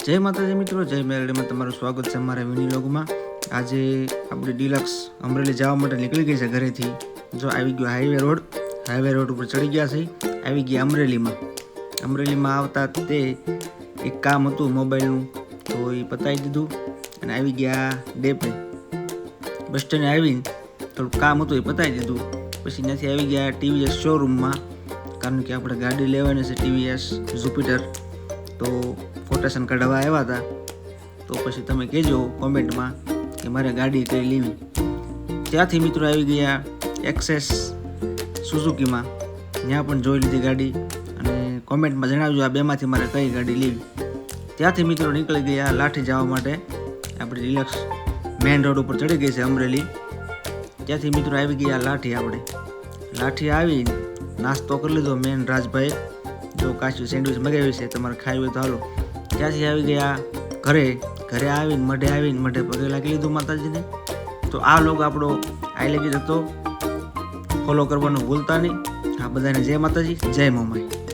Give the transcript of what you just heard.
જય માતાજી મિત્રો, જય મેલડીમાં તમારું સ્વાગત છે અમારા મિની લોગમાં। આજે આપણે ડિલક્સ અમરેલી જવા માટે નીકળી ગઈ છે ઘરેથી। જો આવી ગયો હાઈવે રોડ ઉપર ચડી ગયા છે, આવી ગયા અમરેલીમાં આવતા તે એક કામ હતું મોબાઈલનું, તો એ પતાવી દીધું અને આવી ગયા ડેપે। બસ સ્ટેન્ડે આવીને થોડું કામ હતું એ પતાવી દીધું, પછી ત્યાંથી આવી ગયા ટીવીએસ શોરૂમમાં, કારણ કે આપણે ગાડી લેવાની છે ટીવીએસ જુપિટર, તો કોટેશન કઢાવવા આવ્યા હતા। તો પછી તમે કહેજો કોમેન્ટમાં કે મારે ગાડી કઈ લેવી। ત્યાંથી મિત્રો આવી ગયા એક્સેસ સુઝુકીમાં, ત્યાં પણ જોઈ લીધી ગાડી, અને કોમેન્ટમાં જણાવજો આ બેમાંથી મારે કઈ ગાડી લેવી। ત્યાંથી મિત્રો નીકળી ગયા લાઠી જવા માટે। આપણે ડિલક્સ મેઇન રોડ ઉપર ચડી ગઈ છે અમરેલી। ત્યાંથી મિત્રો આવી ગયા લાઠી આવીને નાસ્તો કરી લીધો મેન રાજભાઈ, જો કાચી સેન્ડવિચ મગાવી છે, તમારે ખાવી હોય તો હાલો। ત્યાંથી આવી ગયા ઘરે આવીને મઢે પગે લાગી લીધું માતાજીને। તો આ લોગ આપણો આઈ લગી હતો, ફોલો કરવાનું ભૂલતા નહીં। આ બધાને જય માતાજી, જય મોમાઈ।